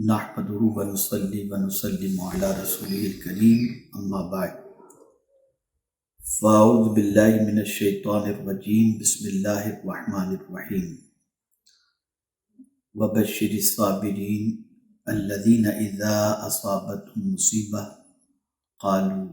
نحمده ونصلي ونسلم على رسوله الكريم اما بعد فاعوذ بالله من الشیطان الرجیم بسم اللہ الرحمن الرحیم وبشر الصابرین الذین اذا اصابتهم مصیبہ قالوا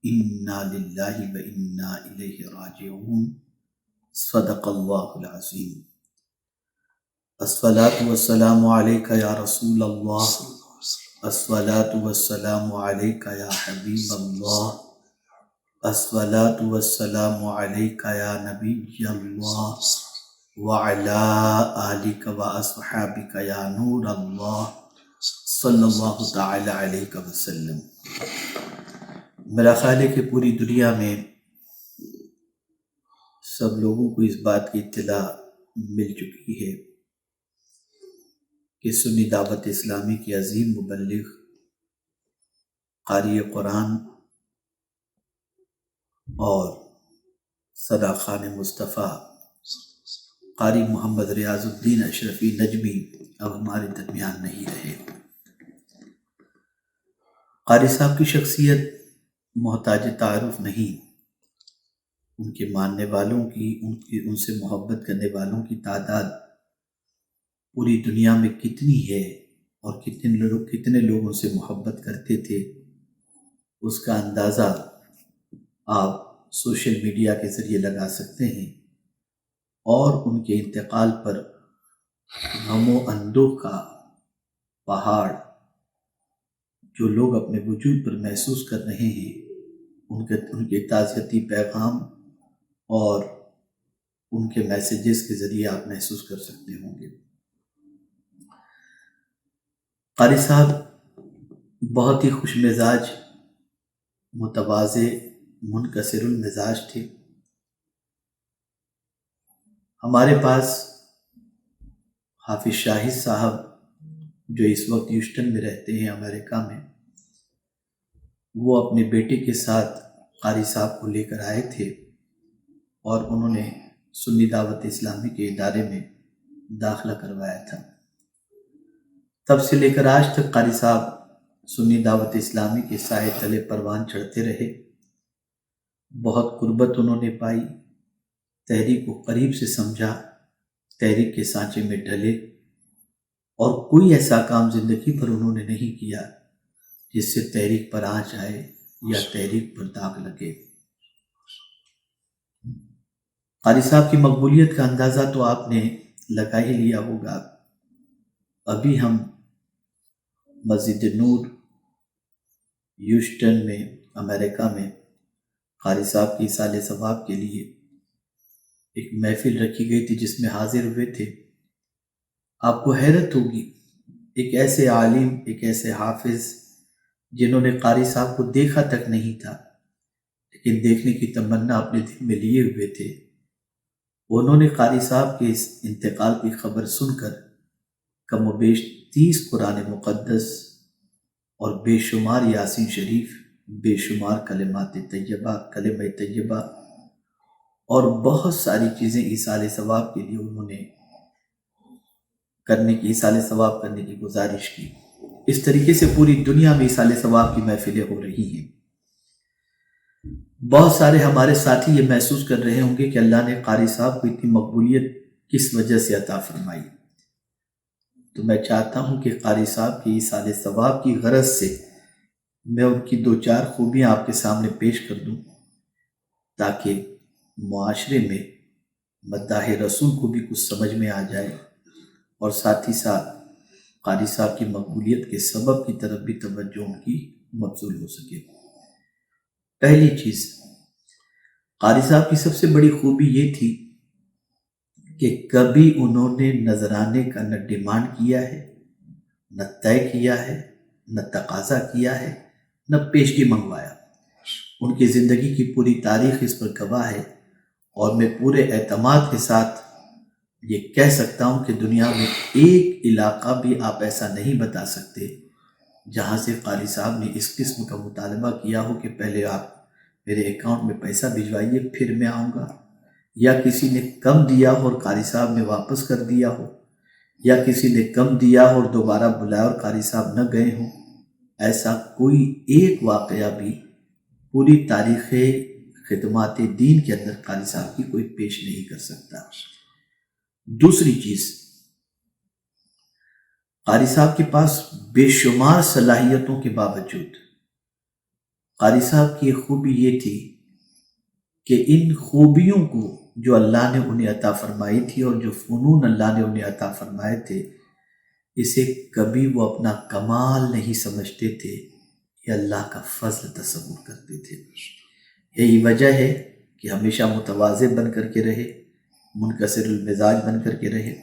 انا للہ وانا الیہ راجعون صدق اللہ العظیم۔ الصلاة والسلام علیک یا رسول اللہ، الصلاة والسلام علیک یا حبیب اللہ، الصلاة والسلام علیک یا نبی اللہ، وعلا آلک و اصحابک یا نور اللہ، صلی اللہ تعالی علیہ وسلم۔ میرا خیال ہے کہ پوری دنیا میں سب لوگوں کو اس بات کی اطلاع مل چکی ہے کہ سنی دعوت اسلامی کی عظیم مبلغ قاری قرآن اور صدا خان مصطفیٰ قاری محمد ریاض الدین اشرفی نجمی اب ہمارے درمیان نہیں رہے۔ قاری صاحب کی شخصیت محتاج تعارف نہیں، ان کے ماننے والوں کی ان سے محبت کرنے والوں کی تعداد پوری دنیا میں کتنی ہے اور کتنے لوگ ان سے محبت کرتے تھے، اس کا اندازہ آپ سوشل میڈیا کے ذریعے لگا سکتے ہیں۔ اور ان کے انتقال پر غم و اندوہ کا پہاڑ جو لوگ اپنے وجود پر محسوس کر رہے ہیں، ان کے تعزیتی پیغام اور ان کے میسیجز کے ذریعے آپ محسوس کر سکتے ہوں گے۔ قاری صاحب بہت ہی خوش مزاج، متواضع، منکسر المزاج تھے۔ ہمارے پاس حافظ شاہد صاحب جو اس وقت ہیوسٹن میں رہتے ہیں امریکہ میں، وہ اپنے بیٹے کے ساتھ قاری صاحب کو لے کر آئے تھے اور انہوں نے سنی دعوت اسلامی کے ادارے میں داخلہ کروایا تھا۔ تب سے لے کر آج تک قاری صاحب سنی دعوت اسلامی کے سائے تلے پروان چڑھتے رہے۔ بہت قربت انہوں نے پائی، تحریک کو قریب سے سمجھا، تحریک کے سانچے میں ڈھلے، اور کوئی ایسا کام زندگی پر انہوں نے نہیں کیا جس سے تحریک پر آنچ آئے یا تحریک پر داغ لگے۔ قاری صاحب کی مقبولیت کا اندازہ تو آپ نے لگا ہی لیا ہوگا۔ ابھی ہم مسجد نور ہیوسٹن میں امریکہ میں قاری صاحب کی ایصال ثواب کے لیے ایک محفل رکھی گئی تھی جس میں حاضر ہوئے تھے۔ آپ کو حیرت ہوگی، ایک ایسے عالم، ایک ایسے حافظ جنہوں نے قاری صاحب کو دیکھا تک نہیں تھا لیکن دیکھنے کی تمنا اپنے دل میں لیے ہوئے تھے، انہوں نے قاری صاحب کے اس انتقال کی خبر سن کر کم و بیش 30 قرآن مقدس اور بے شمار یاسین شریف، بے شمار کلمات طیبہ، کلمہ طیبہ اور بہت ساری چیزیں ایصال ثواب کے لیے انہوں نے ایصال ثواب کرنے کی گزارش کی۔ اس طریقے سے پوری دنیا میں ایصال ثواب کی محفلیں ہو رہی ہیں۔ بہت سارے ہمارے ساتھی یہ محسوس کر رہے ہوں گے کہ اللہ نے قاری صاحب کو اتنی مقبولیت کس وجہ سے عطا فرمائی۔ تو میں چاہتا ہوں کہ قاری صاحب کی ایصال ثواب کی غرض سے میں ان کی 2-4 خوبیاں آپ کے سامنے پیش کر دوں تاکہ معاشرے میں مداح رسول کو بھی کچھ سمجھ میں آ جائے اور ساتھ ہی ساتھ قاری صاحب کی مقبولیت کے سبب کی طرف بھی توجہ ان کی مبذول ہو سکے۔ پہلی چیز، قاری صاحب کی سب سے بڑی خوبی یہ تھی کہ کبھی انہوں نے نذرانے کا نہ ڈیمانڈ کیا ہے، نہ طے کیا ہے، نہ تقاضا کیا ہے، نہ پیشگی منگوایا۔ ان کی زندگی کی پوری تاریخ اس پر گواہ ہے، اور میں پورے اعتماد کے ساتھ یہ کہہ سکتا ہوں کہ دنیا میں ایک علاقہ بھی آپ ایسا نہیں بتا سکتے جہاں سے قاری صاحب نے اس قسم کا مطالبہ کیا ہو کہ پہلے آپ میرے اکاؤنٹ میں پیسہ بھجوائیے پھر میں آؤں گا، یا کسی نے کم دیا ہو اور قاری صاحب نے واپس کر دیا ہو، یا کسی نے کم دیا اور دوبارہ بلایا اور قاری صاحب نہ گئے ہوں، ایسا کوئی ایک واقعہ بھی پوری تاریخ خدمات دین کے اندر قاری صاحب کی کوئی پیش نہیں کر سکتا۔ دوسری چیز، قاری صاحب کے پاس بے شمار صلاحیتوں کے باوجود قاری صاحب کی خوبی یہ تھی کہ ان خوبیوں کو جو اللہ نے انہیں عطا فرمائی تھی اور جو فنون اللہ نے انہیں عطا فرمائے تھے، اسے کبھی وہ اپنا کمال نہیں سمجھتے تھے، یہ اللہ کا فضل تصور کرتے تھے۔ یہی وجہ ہے کہ ہمیشہ متواضع بن کر کے رہے، منکسر المزاج بن کر کے رہے۔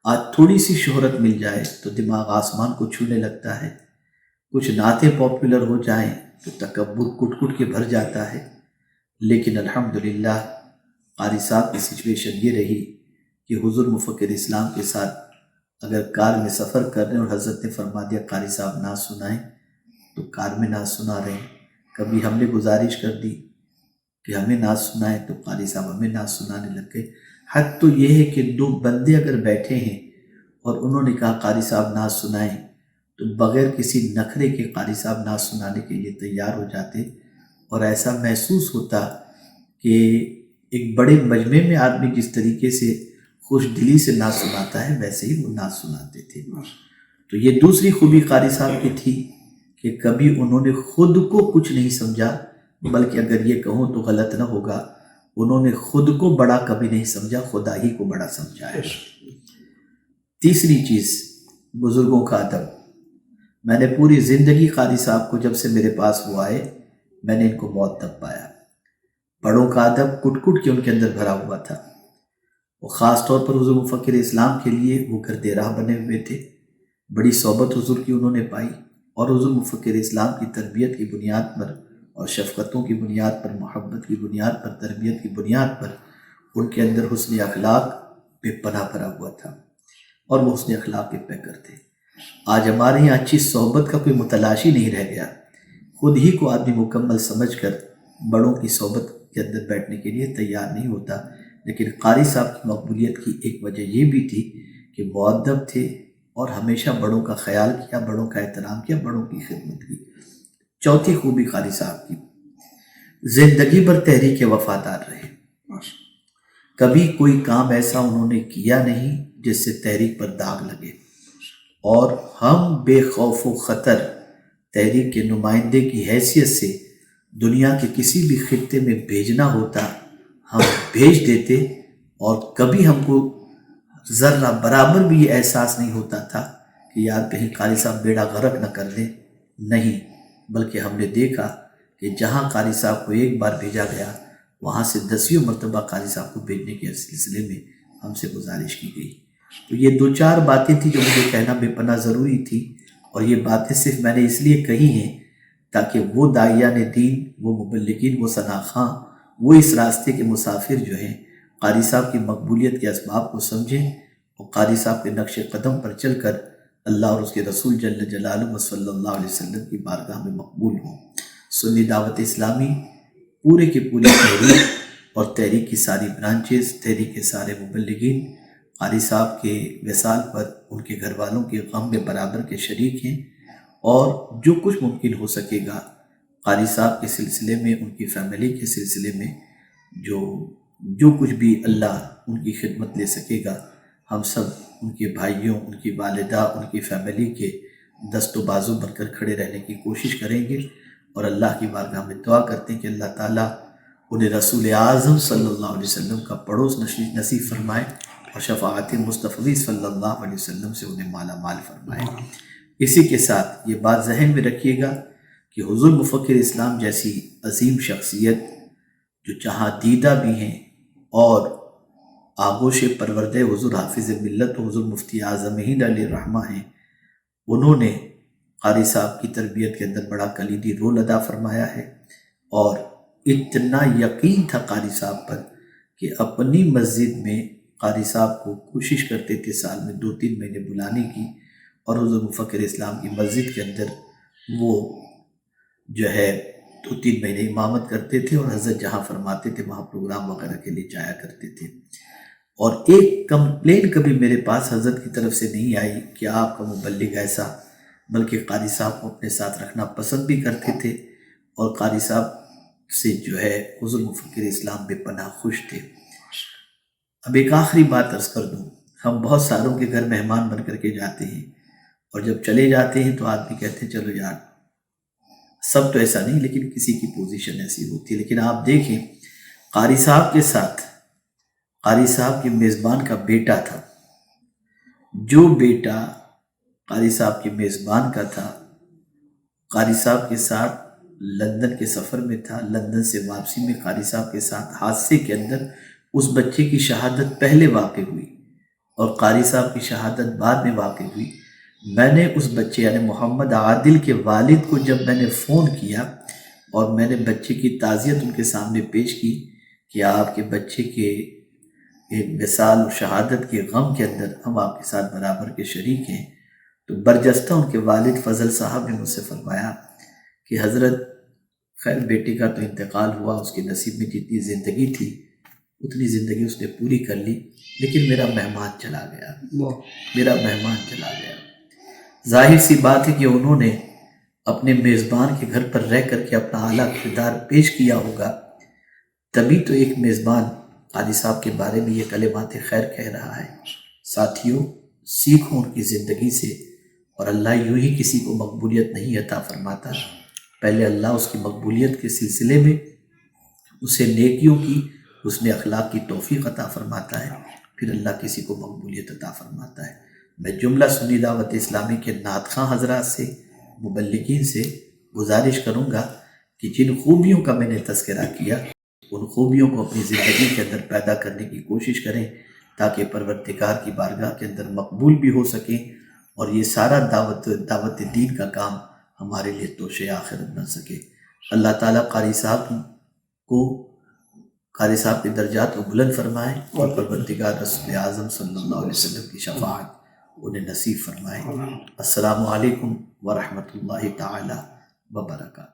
آج تھوڑی سی شہرت مل جائے تو دماغ آسمان کو چھونے لگتا ہے، کچھ نعتیں پاپولر ہو جائیں تو تکبر کٹ کٹ کے بھر جاتا ہے۔ لیکن الحمدللہ قاری صاحب کی سچویشن یہ رہی کہ حضور مفکر اسلام کے ساتھ اگر کار میں سفر کر رہے ہیں اور حضرت نے فرما دیا قاری صاحب نعت سنائیں تو کار میں نعت سنا رہے ہیں۔ کبھی ہم نے گزارش کر دی کہ ہمیں نعت سنائیں تو قاری صاحب ہمیں نعت سنانے لگ گئے۔ حد تو یہ ہے کہ دو بندے اگر بیٹھے ہیں اور انہوں نے کہا قاری صاحب نعت سنائیں تو بغیر کسی نخرے کے قاری صاحب نعت سنانے کے لیے تیار ہو جاتے، اور ایسا محسوس ہوتا کہ ایک بڑے مجمع میں آدمی جس طریقے سے خوش دلی سے نعت سناتا ہے ویسے ہی وہ نعت سناتے تھے۔ تو یہ دوسری خوبی قاری صاحب کی تھی کہ کبھی انہوں نے خود کو کچھ نہیں سمجھا، بلکہ اگر یہ کہوں تو غلط نہ ہوگا، انہوں نے خود کو بڑا کبھی نہیں سمجھا، خدا ہی کو بڑا سمجھا ہے۔ تیسری چیز، بزرگوں کا ادب۔ میں نے پوری زندگی قاری صاحب کو جب سے میرے پاس وہ آئے میں نے ان کو بہت تب پایا۔ بڑوں کا ادب کٹ کٹ کے ان کے اندر بھرا ہوا تھا۔ وہ خاص طور پر حضور مفکر اسلام کے لیے وہ گرد راہ بنے ہوئے تھے۔ بڑی صحبت حضور کی انہوں نے پائی، اور حضور مفکر اسلام کی تربیت کی بنیاد پر اور شفقتوں کی بنیاد پر، محبت کی بنیاد پر، تربیت کی بنیاد پر ان کے اندر حسن اخلاق بے پناہ بھرا ہوا تھا، اور وہ حسن اخلاق کے پیکر تھے۔ آج ہمارے یہاں اچھی صحبت کا کوئی متلاشی نہیں رہ گیا، خود ہی کو آدمی مکمل سمجھ کر بڑوں کی صحبت کے اندر بیٹھنے کے لیے تیار نہیں ہوتا۔ لیکن قاری صاحب کی مقبولیت کی ایک وجہ یہ بھی تھی کہ مؤدب تھے اور ہمیشہ بڑوں کا خیال کیا، بڑوں کا احترام کیا، بڑوں کی خدمت کی۔ چوتھی خوبی قاری صاحب کی، زندگی بھر تحریک وفادار رہے۔ کبھی کوئی کام ایسا انہوں نے کیا نہیں جس سے تحریک پر داغ لگے، اور ہم بے خوف و خطر تحریک کے نمائندے کی حیثیت سے دنیا کے کسی بھی خطے میں بھیجنا ہوتا ہم بھیج دیتے، اور کبھی ہم کو ذرہ برابر بھی یہ احساس نہیں ہوتا تھا کہ یار کہیں قاری صاحب بیڑا غرق نہ کر دیں، نہیں، بلکہ ہم نے دیکھا کہ جہاں قاری صاحب کو ایک بار بھیجا گیا وہاں سے 10ویں مرتبہ قاری صاحب کو بھیجنے کے سلسلے میں ہم سے گزارش کی گئی۔ تو یہ 2-4 باتیں تھیں جو مجھے کہنا بے پناہ ضروری تھی، اور یہ باتیں صرف میں نے اس لیے کہی ہیں تاکہ وہ داعیان دین، وہ مبلغین، وہ ثناخواں، وہ اس راستے کے مسافر جو ہیں قاری صاحب کی مقبولیت کے اسباب کو سمجھیں، اور قاری صاحب کے نقش قدم پر چل کر اللہ اور اس کے رسول جل جلالہ صلی اللہ علیہ وسلم کی بارگاہ میں مقبول ہوں۔ سنی دعوت اسلامی پورے کے پورے تحریک اور تحریک کی ساری برانچز، تحریک کے سارے مبلغین قاری صاحب کے وصال پر ان کے گھر والوں کے غم میں برابر کے شریک ہیں، اور جو کچھ ممکن ہو سکے گا قاری صاحب کے سلسلے میں، ان کی فیملی کے سلسلے میں جو کچھ بھی اللہ ان کی خدمت لے سکے گا، ہم سب ان کے بھائیوں، ان کی والدہ، ان کی فیملی کے دست و بازو بن کر کھڑے رہنے کی کوشش کریں گے، اور اللہ کی بارگاہ میں دعا کرتے ہیں کہ اللہ تعالیٰ انہیں رسول اعظم صلی اللہ علیہ وسلم کا پڑوس نصیب فرمائے، اور شفاعت مصطفی صلی اللہ علیہ وسلم سے انہیں مالا مال فرمائے۔ اسی کے ساتھ یہ بات ذہن میں رکھیے گا کہ حضور مفکر اسلام جیسی عظیم شخصیت جو جہاں دیدہ بھی ہیں اور آغوش پروردہ حضور حافظ ملت و حضور مفتی اعظم ہند علیہ الرحمہ ہیں، انہوں نے قاری صاحب کی تربیت کے اندر بڑا کلیدی رول ادا فرمایا ہے، اور اتنا یقین تھا قاری صاحب پر کہ اپنی مسجد میں قاری صاحب کو کوشش کرتے تھے سال میں 2-3 مہینے بلانے کی، اور حضور مفکر اسلام کی مسجد کے اندر وہ جو ہے 2-3 مہینے امامت کرتے تھے، اور حضرت جہاں فرماتے تھے وہاں پروگرام وغیرہ کے لیے جایا کرتے تھے۔ اور ایک کمپلین کبھی میرے پاس حضرت کی طرف سے نہیں آئی کہ آپ کا مبلغ ایسا، بلکہ قاری صاحب کو اپنے ساتھ رکھنا پسند بھی کرتے تھے، اور قاری صاحب سے جو ہے حضور مفکر اسلام بے پناہ خوش تھے۔ اب ایک آخری بات عرض کر دوں، ہم بہت ساروں کے گھر مہمان بن کر کے جاتے ہیں، اور جب چلے جاتے ہیں تو آدمی کہتے ہیں چلو یار، سب تو ایسا نہیں لیکن کسی کی پوزیشن ایسی ہوتی ہے۔ لیکن آپ دیکھیں قاری صاحب کے ساتھ قاری صاحب کے میزبان کا بیٹا تھا، جو بیٹا قاری صاحب کے میزبان کا تھا، قاری صاحب کے ساتھ لندن کے سفر میں تھا، لندن سے واپسی میں قاری صاحب کے ساتھ حادثے کے اندر اس بچے کی شہادت پہلے واقع ہوئی اور قاری صاحب کی شہادت بعد میں واقع ہوئی۔ میں نے اس بچے یعنی محمد عادل کے والد کو جب میں نے فون کیا اور میں نے بچے کی تعزیت ان کے سامنے پیش کی کہ آپ کے بچے کے ایک وصال و شہادت کے غم کے اندر ہم آپ کے ساتھ برابر کے شریک ہیں، تو برجستہ ان کے والد فضل صاحب نے مجھ سے فرمایا کہ حضرت خیر بیٹے کا تو انتقال ہوا، اس کے نصیب میں جتنی زندگی تھی اتنی زندگی اس نے پوری کر لی، لیکن میرا مہمان چلا گیا، میرا مہمان چلا گیا۔ ظاہر سی بات ہے کہ انہوں نے اپنے میزبان کے گھر پر رہ کر کے اپنا اعلیٰ کردار پیش کیا ہوگا، تبھی تو ایک میزبان قاضی صاحب کے بارے میں یہ کلمات خیر کہہ رہا ہے۔ ساتھیوں، سیکھوں ان کی زندگی سے، اور اللہ یوں ہی کسی کو مقبولیت نہیں عطا فرماتا، پہلے اللہ اس کی مقبولیت کے سلسلے میں اسے نیکیوں کی، حسن اخلاق کی توفیق عطا فرماتا ہے، پھر اللہ کسی کو مقبولیت عطا فرماتا ہے۔ میں جملہ سنی دعوت اسلامی کے نعت خواں حضرات سے، مبلغین سے گزارش کروں گا کہ جن خوبیوں کا میں نے تذکرہ کیا ان خوبیوں کو اپنی زندگی کے اندر پیدا کرنے کی کوشش کریں تاکہ پروردگار کی بارگاہ کے اندر مقبول بھی ہو سکیں، اور یہ سارا دعوت دین کا کام ہمارے لیے توشِ آخرت بن سکے۔ اللہ تعالیٰ قاری صاحب کے درجات کو بلند فرمائے، اور پروردگار رسول اعظم صلی اللہ علیہ وسلم کی شفاعت انہیں نصیب فرمائے۔ السلام علیکم ورحمۃ اللہ تعالی وبرکاتہ۔